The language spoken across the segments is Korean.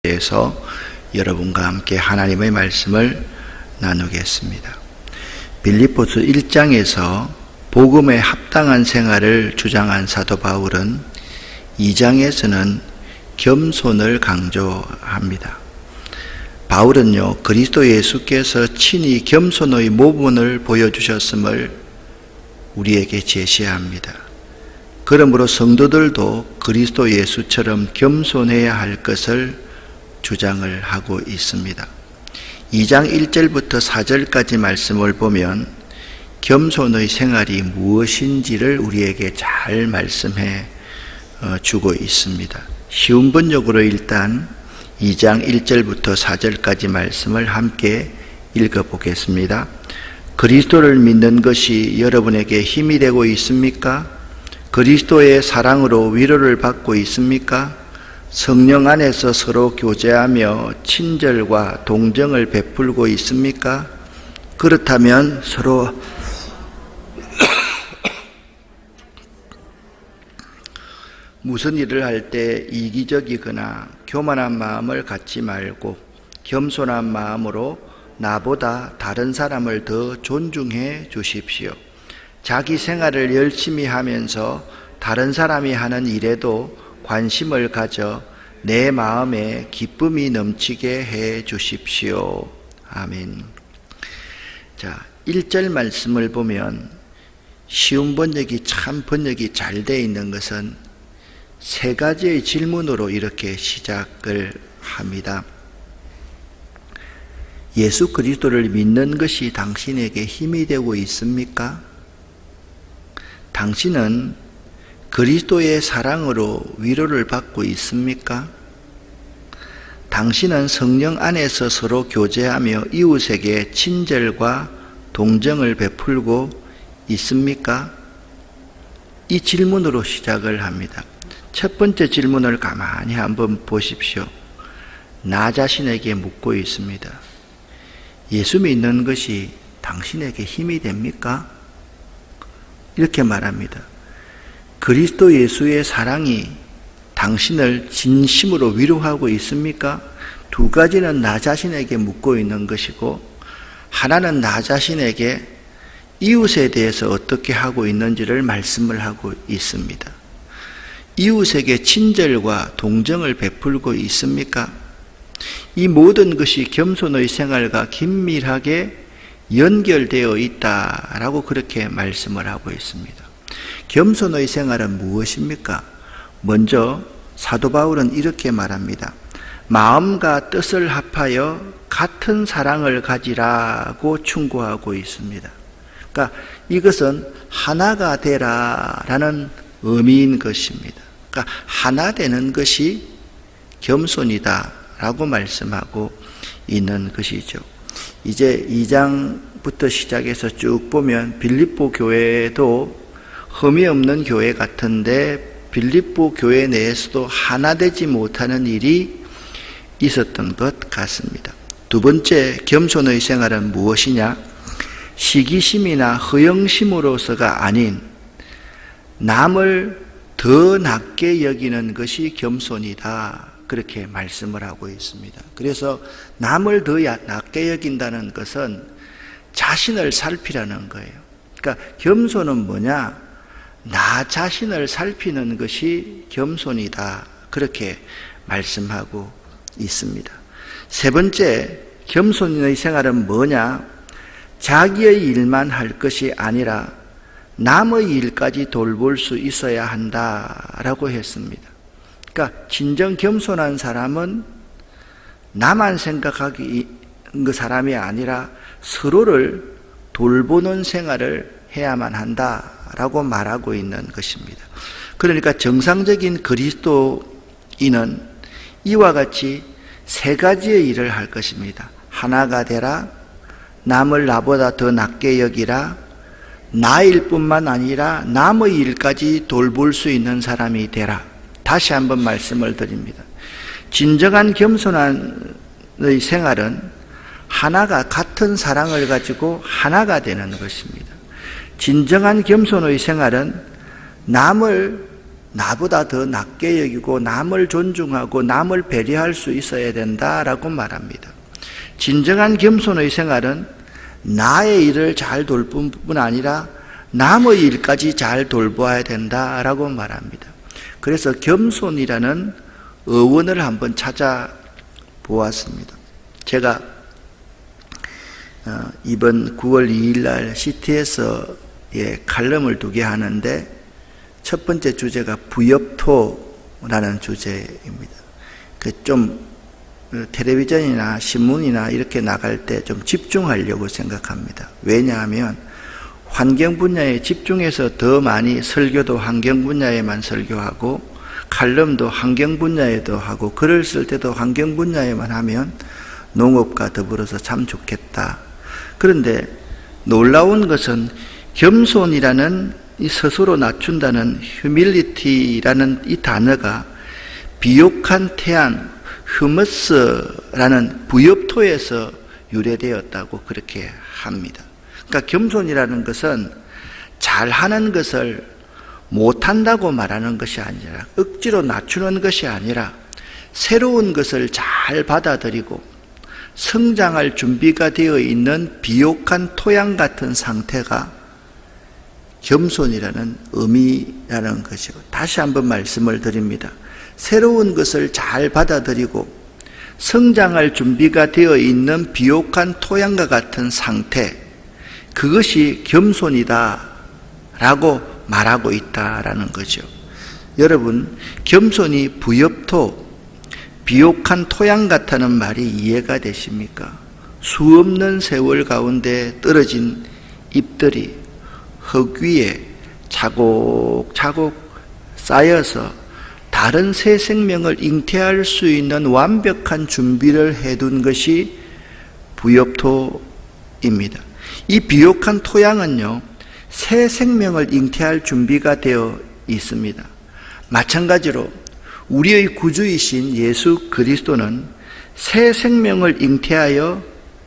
대해서 여러분과 함께 하나님의 말씀을 나누겠습니다. 빌립보서 1장에서 복음에 합당한 생활을 주장한 사도 바울은 2장에서는 겸손을 강조합니다. 바울은요, 그리스도 예수께서 친히 겸손의 모범을 보여주셨음을 우리에게 제시합니다. 그러므로 성도들도 그리스도 예수처럼 겸손해야 할 것을 주장을 하고 있습니다. 2장 1절부터 4절까지 말씀을 보면 겸손의 생활이 무엇인지를 우리에게 잘 말씀해 주고 있습니다. 쉬운 번역으로 일단 2장 1절부터 4절까지 말씀을 함께 읽어보겠습니다. 그리스도를 믿는 것이 여러분에게 힘이 되고 있습니까? 그리스도의 사랑으로 위로를 받고 있습니까? 성령 안에서 서로 교제하며 친절과 동정을 베풀고 있습니까? 그렇다면 서로 무슨 일을 할 때 이기적이거나 교만한 마음을 갖지 말고 겸손한 마음으로 나보다 다른 사람을 더 존중해 주십시오. 자기 생활을 열심히 하면서 다른 사람이 하는 일에도 관심을 가져 내 마음에 기쁨이 넘치게 해 주십시오. 아멘. 자, 1절 말씀을 보면 쉬운 번역이 참 번역이 잘 되어 있는 것은 세 가지의 질문으로 이렇게 시작을 합니다. 예수 그리스도를 믿는 것이 당신에게 힘이 되고 있습니까? 당신은 그리스도의 사랑으로 위로를 받고 있습니까? 당신은 성령 안에서 서로 교제하며 이웃에게 친절과 동정을 베풀고 있습니까? 이 질문으로 시작을 합니다. 첫 번째 질문을 가만히 한번 보십시오. 나 자신에게 묻고 있습니다. 예수 믿는 것이 당신에게 힘이 됩니까? 이렇게 말합니다. 그리스도 예수의 사랑이 당신을 진심으로 위로하고 있습니까? 두 가지는 나 자신에게 묻고 있는 것이고, 하나는 나 자신에게 이웃에 대해서 어떻게 하고 있는지를 말씀을 하고 있습니다. 이웃에게 친절과 동정을 베풀고 있습니까? 이 모든 것이 겸손의 생활과 긴밀하게 연결되어 있다라고 그렇게 말씀을 하고 있습니다. 겸손의 생활은 무엇입니까? 먼저 사도 바울은 이렇게 말합니다. 마음과 뜻을 합하여 같은 사랑을 가지라고 충고하고 있습니다. 그러니까 이것은 하나가 되라라는 의미인 것입니다. 그러니까 하나 되는 것이 겸손이다라고 말씀하고 있는 것이죠. 이제 2장부터 시작해서 쭉 보면 빌립보 교회도 흠이 없는 교회 같은데 빌립보 교회 내에서도 하나 되지 못하는 일이 있었던 것 같습니다. 두 번째, 겸손의 생활은 무엇이냐? 시기심이나 허영심으로서가 아닌 남을 더 낮게 여기는 것이 겸손이다. 그렇게 말씀을 하고 있습니다. 그래서 남을 더 낮게 여긴다는 것은 자신을 살피라는 거예요. 그러니까 겸손은 뭐냐? 나 자신을 살피는 것이 겸손이다. 그렇게 말씀하고 있습니다. 세 번째, 겸손의 생활은 뭐냐? 자기의 일만 할 것이 아니라 남의 일까지 돌볼 수 있어야 한다라고 했습니다. 그러니까 진정 겸손한 사람은 나만 생각하기 그 사람이 아니라 서로를 돌보는 생활을 해야만 한다라고 말하고 있는 것입니다. 그러니까 정상적인 그리스도인은 이와 같이 세 가지의 일을 할 것입니다. 하나가 되라, 남을 나보다 더 낮게 여기라, 나일 뿐만 아니라 남의 일까지 돌볼 수 있는 사람이 되라. 다시 한번 말씀을 드립니다. 진정한 겸손한의 생활은 하나가 같은 사랑을 가지고 하나가 되는 것입니다. 진정한 겸손의 생활은 남을 나보다 더 낮게 여기고 남을 존중하고 남을 배려할 수 있어야 된다라고 말합니다. 진정한 겸손의 생활은 나의 일을 잘 돌볼 뿐 아니라 남의 일까지 잘 돌보아야 된다라고 말합니다. 그래서 겸손이라는 어원을 한번 찾아보았습니다. 제가 이번 9월 2일 날 CT에서의 칼럼을 2개 하는데 첫 번째 주제가 부엽토라는 주제입니다. 좀 텔레비전이나 신문이나 이렇게 나갈 때 좀 집중하려고 생각합니다. 왜냐하면 환경 분야에 집중해서 더 많이 설교도 환경 분야에만 설교하고 칼럼도 환경 분야에도 하고 글을 쓸 때도 환경 분야에만 하면 농업과 더불어서 참 좋겠다. 그런데 놀라운 것은 겸손이라는 이 스스로 낮춘다는 humility라는 이 단어가 비옥한 태양 휴머스라는 부엽토에서 유래되었다고 그렇게 합니다. 그러니까 겸손이라는 것은 잘하는 것을 못한다고 말하는 것이 아니라 억지로 낮추는 것이 아니라 새로운 것을 잘 받아들이고 성장할 준비가 되어 있는 비옥한 토양 같은 상태가 겸손이라는 의미라는 것이고, 다시 한번 말씀을 드립니다. 새로운 것을 잘 받아들이고 성장할 준비가 되어 있는 비옥한 토양과 같은 상태, 그것이 겸손이다 라고 말하고 있다라는 거죠. 여러분, 겸손이 부엽토, 비옥한 토양 같다는 말이 이해가 되십니까? 수없는 세월 가운데 떨어진 잎들이 흙 위에 차곡차곡 쌓여서 다른 새 생명을 잉태할 수 있는 완벽한 준비를 해둔 것이 부엽토입니다. 이 비옥한 토양은요, 새 생명을 잉태할 준비가 되어 있습니다. 마찬가지로 우리의 구주이신 예수 그리스도는 새 생명을 잉태하여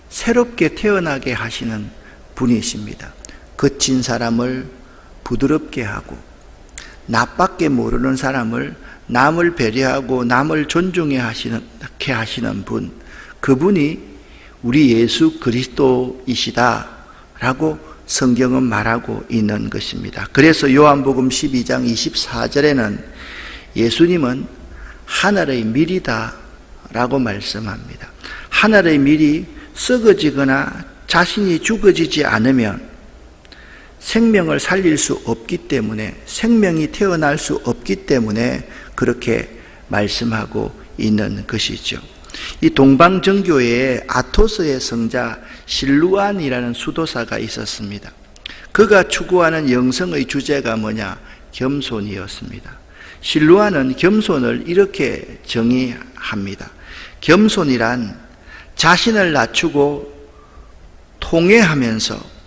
새롭게 태어나게 하시는 분이십니다. 거친 사람을 부드럽게 하고 나밖에 모르는 사람을 남을 배려하고 남을 존중해 하시는 분, 그분이 우리 예수 그리스도이시다라고 성경은 말하고 있는 것입니다. 그래서 요한복음 12장 24절에는 예수님은 하늘의 밀이다 라고 말씀합니다. 하늘의 밀이 썩어지거나 자신이 죽어지지 않으면 생명을 살릴 수 없기 때문에, 생명이 태어날 수 없기 때문에 그렇게 말씀하고 있는 것이죠. 이 동방정교회에 아토스의 성자 실루안이라는 수도사가 있었습니다. 그가 추구하는 영성의 주제가 뭐냐? 겸손이었습니다. 실루안은 겸손을 이렇게 정의합니다. 겸손이란 자신을 낮추고 통회하면서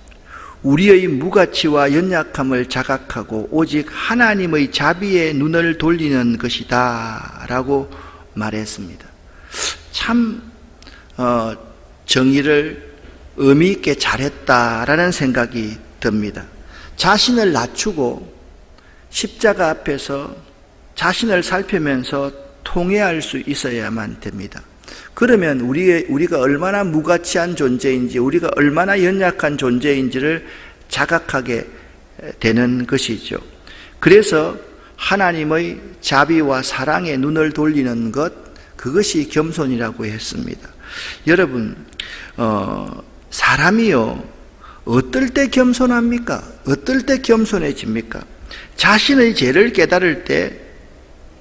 우리의 무가치와 연약함을 자각하고 오직 하나님의 자비에 눈을 돌리는 것이다 라고 말했습니다. 참 정의를 의미 있게 잘했다라는 생각이 듭니다. 자신을 낮추고 십자가 앞에서 자신을 살피면서 통회할 수 있어야만 됩니다. 그러면 우리가 얼마나 무가치한 존재인지, 우리가 얼마나 연약한 존재인지를 자각하게 되는 것이죠. 그래서 하나님의 자비와 사랑에 눈을 돌리는 것, 그것이 겸손이라고 했습니다. 여러분, 사람이요, 어떨 때 겸손합니까? 어떨 때 겸손해집니까? 자신의 죄를 깨달을 때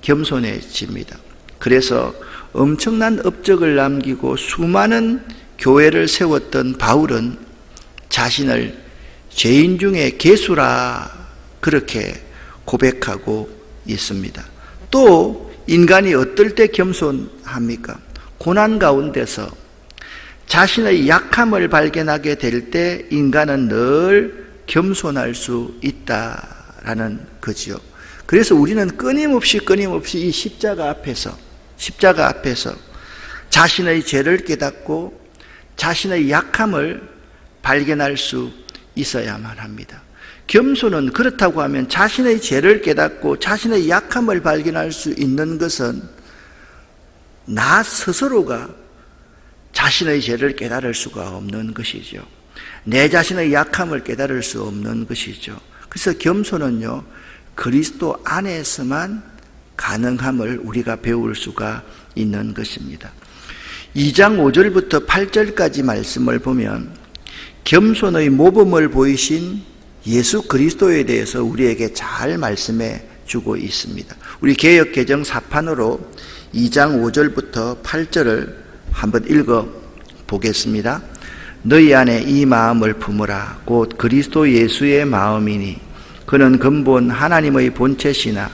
겸손해집니다. 그래서 엄청난 업적을 남기고 수많은 교회를 세웠던 바울은 자신을 죄인 중에 괴수라 그렇게 고백하고 있습니다. 또 인간이 어떨 때 겸손합니까? 고난 가운데서 자신의 약함을 발견하게 될 때 인간은 늘 겸손할 수 있다라는 거죠. 그래서 우리는 끊임없이 이 십자가 앞에서 자신의 죄를 깨닫고 자신의 약함을 발견할 수 있어야만 합니다. 겸손은 그렇다고 하면 자신의 죄를 깨닫고 자신의 약함을 발견할 수 있는 것은 나 스스로가 자신의 죄를 깨달을 수가 없는 것이죠. 내 자신의 약함을 깨달을 수 없는 것이죠. 그래서 겸손은요, 그리스도 안에서만 가능함을 우리가 배울 수가 있는 것입니다. 2장 5절부터 8절까지 말씀을 보면 겸손의 모범을 보이신 예수 그리스도에 대해서 우리에게 잘 말씀해 주고 있습니다. 우리 개역 개정 4판으로 2장 5절부터 8절을 한번 읽어 보겠습니다. 너희 안에 이 마음을 품으라. 곧 그리스도 예수의 마음이니 그는 근본 하나님의 본체시나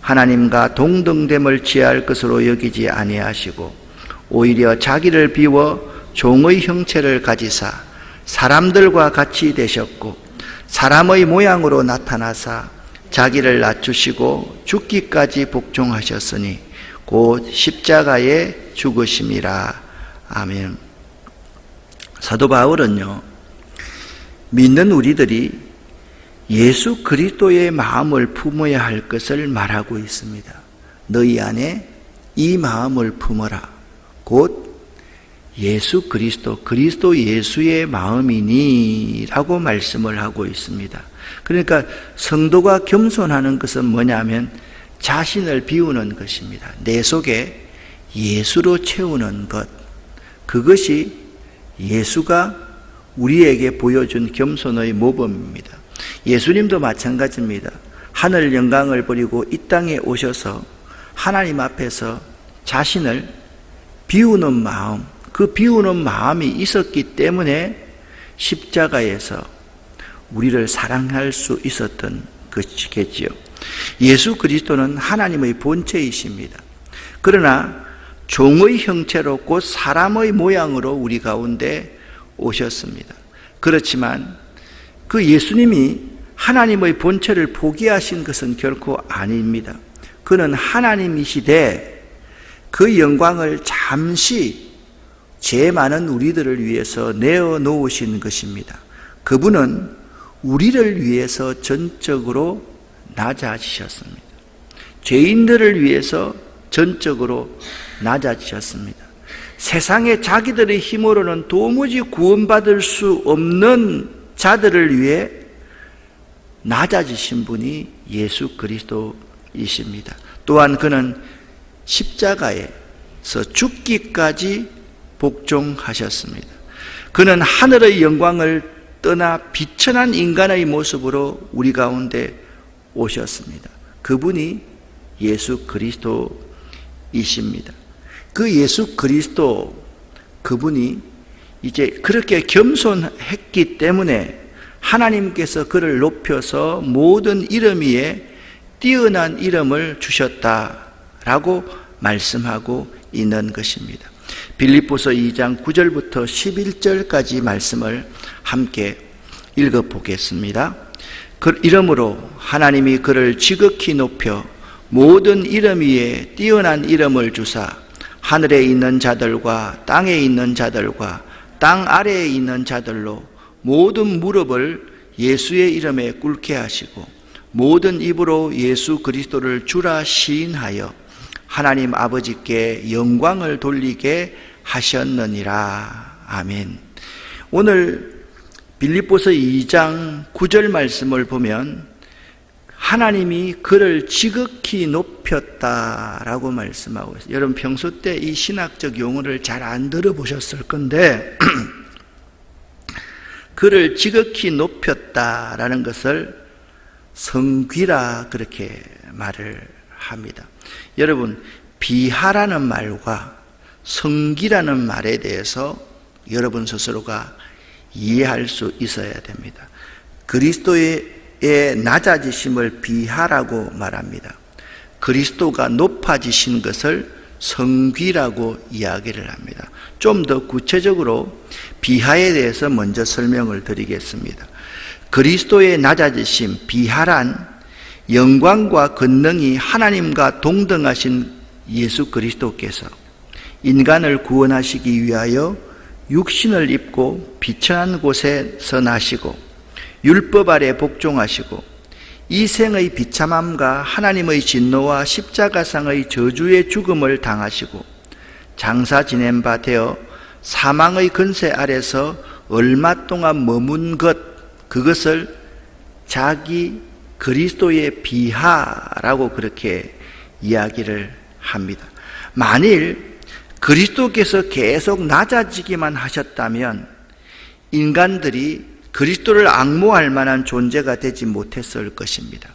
하나님과 동등됨을 취할 것으로 여기지 아니하시고 오히려 자기를 비워 종의 형체를 가지사 사람들과 같이 되셨고 사람의 모양으로 나타나사 자기를 낮추시고 죽기까지 복종하셨으니 곧 십자가에 죽으심이라. 아멘. 사도 바울은요, 믿는 우리들이 예수 그리스도의 마음을 품어야 할 것을 말하고 있습니다. 너희 안에 이 마음을 품어라. 곧 예수 그리스도 예수의 마음이니 라고 말씀을 하고 있습니다. 그러니까 성도가 겸손하는 것은 뭐냐면 자신을 비우는 것입니다. 내 속에 예수로 채우는 것. 그것이 예수가 우리에게 보여준 겸손의 모범입니다. 예수님도 마찬가지입니다. 하늘 영광을 버리고 이 땅에 오셔서 하나님 앞에서 자신을 비우는 마음, 그 비우는 마음이 있었기 때문에 십자가에서 우리를 사랑할 수 있었던 것이겠지요. 예수 그리스도는 하나님의 본체이십니다. 그러나 종의 형체로 곧 사람의 모양으로 우리 가운데 오셨습니다. 그렇지만 그 예수님이 하나님의 본체를 포기하신 것은 결코 아닙니다. 그는 하나님이시되 그 영광을 잠시 죄 많은 우리들을 위해서 내어놓으신 것입니다. 그분은 우리를 위해서 전적으로 낮아지셨습니다. 죄인들을 위해서 전적으로 낮아지셨습니다. 세상에 자기들의 힘으로는 도무지 구원받을 수 없는 자들을 위해 낮아지신 분이 예수 그리스도이십니다. 또한 그는 십자가에서 죽기까지 복종하셨습니다. 그는 하늘의 영광을 떠나 비천한 인간의 모습으로 우리 가운데 오셨습니다. 그분이 예수 그리스도이십니다. 그 예수 그리스도, 그분이 이제 그렇게 겸손했기 때문에 하나님께서 그를 높여서 모든 이름 위에 뛰어난 이름을 주셨다라고 말씀하고 있는 것입니다. 빌립보서 2장 9절부터 11절까지 말씀을 함께 읽어보겠습니다. 그 이름으로 하나님이 그를 지극히 높여 모든 이름 위에 뛰어난 이름을 주사 하늘에 있는 자들과 땅에 있는 자들과 땅 아래에 있는 자들로 모든 무릎을 예수의 이름에 꿇게 하시고 모든 입으로 예수 그리스도를 주라 시인하여 하나님 아버지께 영광을 돌리게 하셨느니라. 아멘. 오늘 빌립보서 2장 9절 말씀을 보면 하나님이 그를 지극히 높였다라고 말씀하고 있어요. 여러분 평소 때 이 신학적 용어를 잘 안 들어보셨을 건데 그를 지극히 높였다라는 것을 성귀라 그렇게 말을 합니다. 여러분 비하라는 말과 성귀라는 말에 대해서 여러분 스스로가 이해할 수 있어야 됩니다. 그리스도의 낮아지심을 비하라고 말합니다. 그리스도가 높아지신 것을 성귀라고 이야기를 합니다. 좀 더 구체적으로 비하에 대해서 먼저 설명을 드리겠습니다. 그리스도의 낮아지심, 비하란 영광과 권능이 하나님과 동등하신 예수 그리스도께서 인간을 구원하시기 위하여 육신을 입고 비천한 곳에서 나시고 율법 아래 복종하시고 이 생의 비참함과 하나님의 진노와 십자가상의 저주의 죽음을 당하시고 장사 지낸 바 되어 사망의 근세 아래서 얼마 동안 머문 그것을 자기 그리스도의 비하라고 그렇게 이야기를 합니다. 만일 그리스도께서 계속 낮아지기만 하셨다면 인간들이 그리스도를 앙모할 만한 존재가 되지 못했을 것입니다.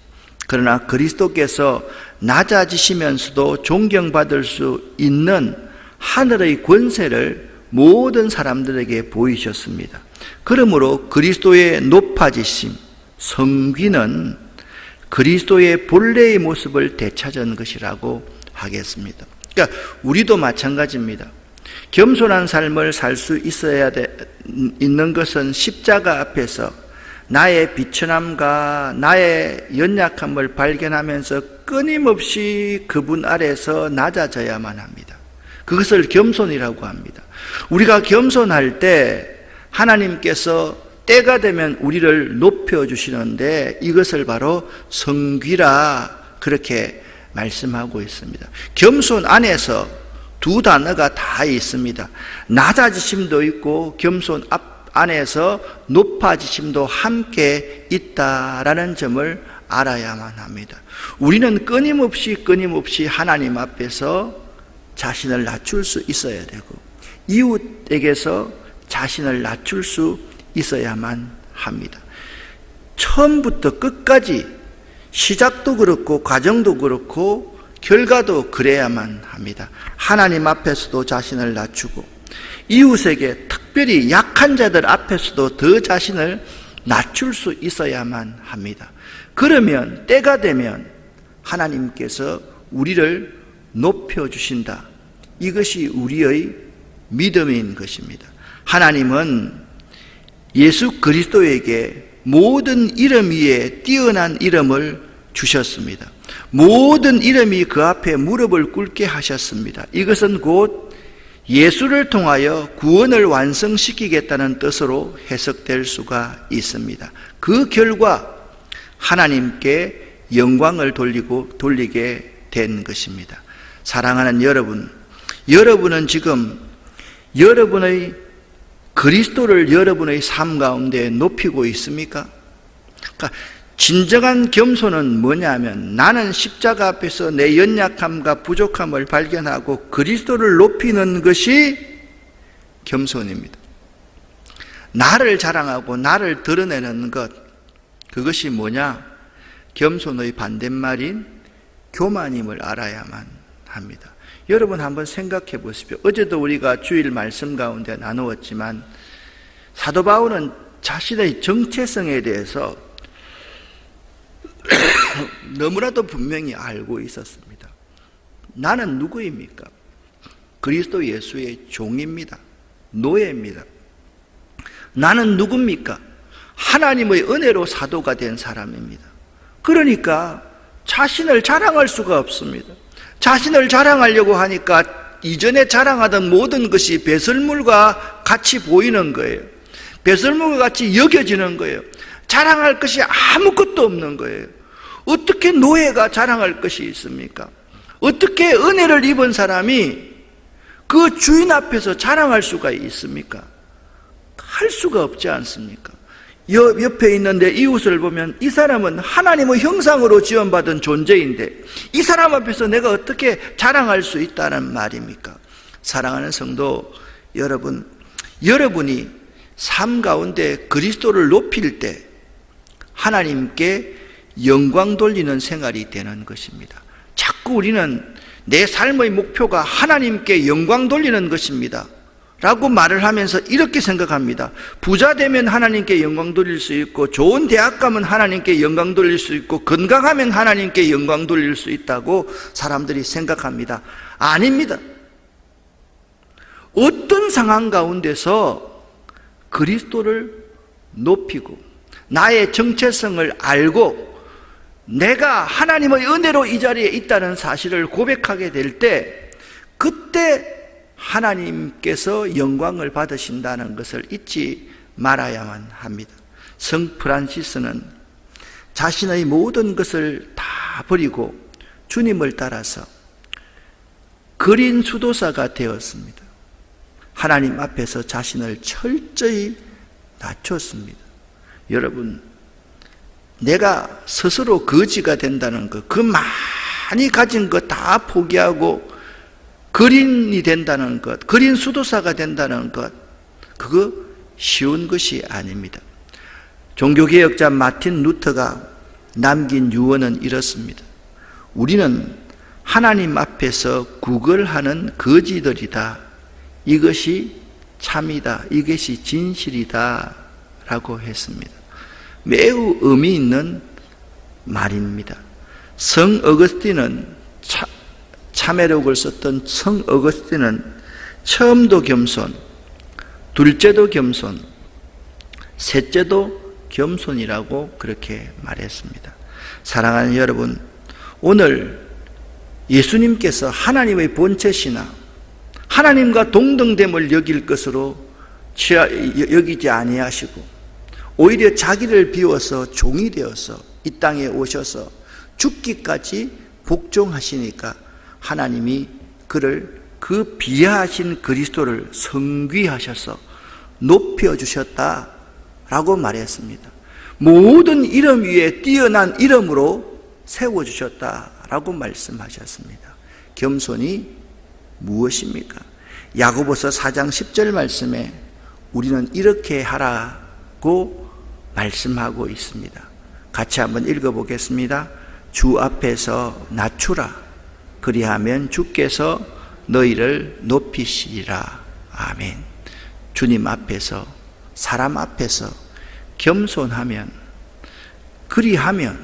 그러나 그리스도께서 낮아지시면서도 존경받을 수 있는 하늘의 권세를 모든 사람들에게 보이셨습니다. 그러므로 그리스도의 높아지심, 성귀는 그리스도의 본래의 모습을 되찾은 것이라고 하겠습니다. 그러니까 우리도 마찬가지입니다. 겸손한 삶을 살 수 있는 것은 십자가 앞에서 나의 비천함과 나의 연약함을 발견하면서 끊임없이 그분 아래서 낮아져야만 합니다. 그것을 겸손이라고 합니다. 우리가 겸손할 때 하나님께서 때가 되면 우리를 높여주시는데 이것을 바로 성귀라 그렇게 말씀하고 있습니다. 겸손 안에서 두 단어가 다 있습니다. 낮아지심도 있고 겸손 안에서 높아지심도 함께 있다라는 점을 알아야만 합니다. 우리는 끊임없이 하나님 앞에서 자신을 낮출 수 있어야 되고 이웃에게서 자신을 낮출 수 있어야만 합니다. 처음부터 끝까지 시작도 그렇고 과정도 그렇고 결과도 그래야만 합니다. 하나님 앞에서도 자신을 낮추고 이웃에게 특별히 약한 자들 앞에서도 더 자신을 낮출 수 있어야만 합니다. 그러면 때가 되면 하나님께서 우리를 높여주신다. 이것이 우리의 믿음인 것입니다. 하나님은 예수 그리스도에게 모든 이름 위에 뛰어난 이름을 주셨습니다. 모든 이름이 그 앞에 무릎을 꿇게 하셨습니다. 이것은 곧 예수를 통하여 구원을 완성시키겠다는 뜻으로 해석될 수가 있습니다. 그 결과 하나님께 영광을 돌리게 된 것입니다. 사랑하는 여러분, 여러분은 지금 여러분의 그리스도를 여러분의 삶 가운데 높이고 있습니까? 그러니까 진정한 겸손은 뭐냐면 나는 십자가 앞에서 내 연약함과 부족함을 발견하고 그리스도를 높이는 것이 겸손입니다. 나를 자랑하고 나를 드러내는 것, 그것이 뭐냐? 겸손의 반대말인 교만임을 알아야만 합니다. 여러분 한번 생각해 보십시오. 어제도 우리가 주일 말씀 가운데 나누었지만 사도 바울은 자신의 정체성에 대해서 너무나도 분명히 알고 있었습니다. 나는 누구입니까? 그리스도 예수의 종입니다. 노예입니다. 나는 누굽니까? 하나님의 은혜로 사도가 된 사람입니다. 그러니까 자신을 자랑할 수가 없습니다. 자신을 자랑하려고 하니까 이전에 자랑하던 모든 것이 배설물과 같이 보이는 거예요. 배설물과 같이 여겨지는 거예요. 자랑할 것이 아무것도 없는 거예요. 어떻게 노예가 자랑할 것이 있습니까? 어떻게 은혜를 입은 사람이 그 주인 앞에서 자랑할 수가 있습니까? 할 수가 없지 않습니까? 옆에 있는 내 이웃을 보면 이 사람은 하나님의 형상으로 지원받은 존재인데 이 사람 앞에서 내가 어떻게 자랑할 수 있다는 말입니까? 사랑하는 성도 여러분, 여러분이 삶 가운데 그리스도를 높일 때 하나님께 영광 돌리는 생활이 되는 것입니다. 자꾸 우리는 내 삶의 목표가 하나님께 영광 돌리는 것입니다 라고 말을 하면서 이렇게 생각합니다. 부자 되면 하나님께 영광 돌릴 수 있고 좋은 대학 가면 하나님께 영광 돌릴 수 있고 건강하면 하나님께 영광 돌릴 수 있다고 사람들이 생각합니다. 아닙니다. 어떤 상황 가운데서 그리스도를 높이고 나의 정체성을 알고 내가 하나님의 은혜로 이 자리에 있다는 사실을 고백하게 될 때 그때 하나님께서 영광을 받으신다는 것을 잊지 말아야만 합니다. 성 프란시스는 자신의 모든 것을 다 버리고 주님을 따라서 그린 수도사가 되었습니다. 하나님 앞에서 자신을 철저히 낮췄습니다. 여러분, 내가 스스로 거지가 된다는 것, 그 많이 가진 것 다 포기하고 그린이 된다는 것, 그린 수도사가 된다는 것, 그거 쉬운 것이 아닙니다. 종교개혁자 마틴 루터가 남긴 유언은 이렇습니다. 우리는 하나님 앞에서 구걸하는 거지들이다. 이것이 참이다. 이것이 진실이다. 라고 했습니다. 매우 의미 있는 말입니다. 성 어거스틴은 참회록을 썼던 성 어거스틴은 처음도 겸손, 둘째도 겸손, 셋째도 겸손이라고 그렇게 말했습니다. 사랑하는 여러분, 오늘 예수님께서 하나님의 본체시나 하나님과 동등됨을 여길 것으로 여기지 아니하시고 오히려 자기를 비워서 종이 되어서 이 땅에 오셔서 죽기까지 복종하시니까 하나님이 그를 그 비하하신 그리스도를 성귀하셔서 높여주셨다라고 말했습니다. 모든 이름 위에 뛰어난 이름으로 세워주셨다라고 말씀하셨습니다. 겸손이 무엇입니까? 야고보서 4장 10절 말씀에 우리는 이렇게 하라고 말씀하고 있습니다. 같이 한번 읽어보겠습니다. 주 앞에서 낮추라. 그리하면 주께서 너희를 높이시리라. 아멘. 주님 앞에서, 사람 앞에서 겸손하면, 그리하면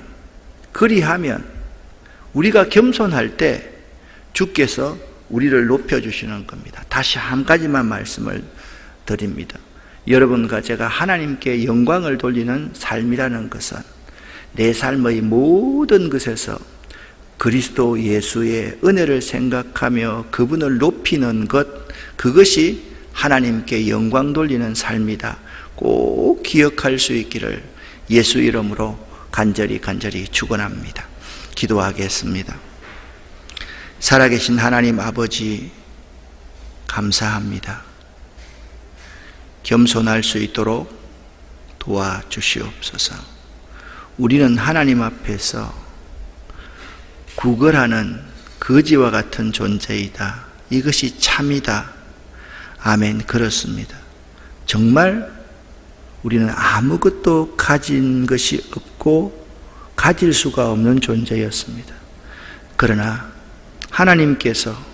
우리가 겸손할 때 주께서 우리를 높여주시는 겁니다. 다시 한 가지만 말씀을 드립니다. 여러분과 제가 하나님께 영광을 돌리는 삶이라는 것은 내 삶의 모든 것에서 그리스도 예수의 은혜를 생각하며 그분을 높이는 것, 그것이 하나님께 영광 돌리는 삶이다. 꼭 기억할 수 있기를 예수 이름으로 간절히 축원합니다. 기도하겠습니다. 살아계신 하나님 아버지, 감사합니다. 겸손할 수 있도록 도와주시옵소서. 우리는 하나님 앞에서 구걸하는 거지와 같은 존재이다. 이것이 참이다. 아멘. 그렇습니다. 정말 우리는 아무것도 가진 것이 없고 가질 수가 없는 존재였습니다. 그러나 하나님께서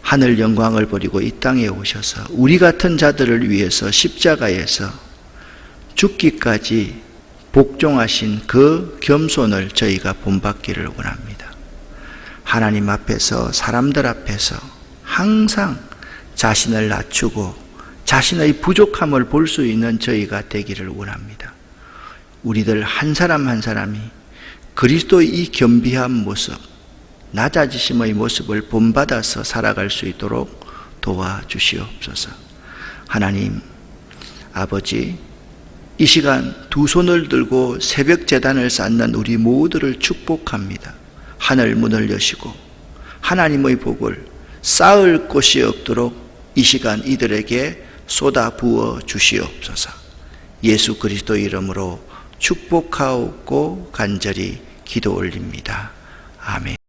하늘 영광을 버리고 이 땅에 오셔서 우리 같은 자들을 위해서 십자가에서 죽기까지 복종하신 그 겸손을 저희가 본받기를 원합니다. 하나님 앞에서, 사람들 앞에서 항상 자신을 낮추고 자신의 부족함을 볼 수 있는 저희가 되기를 원합니다. 우리들 한 사람 한 사람이 그리스도의 이 겸비한 모습, 낮아지심의 모습을 본받아서 살아갈 수 있도록 도와주시옵소서. 하나님 아버지, 이 시간 두 손을 들고 새벽 제단을 쌓는 우리 모두를 축복합니다. 하늘 문을 여시고 하나님의 복을 쌓을 곳이 없도록 이 시간 이들에게 쏟아 부어 주시옵소서. 예수 그리스도 이름으로 축복하옵고 간절히 기도 올립니다. 아멘.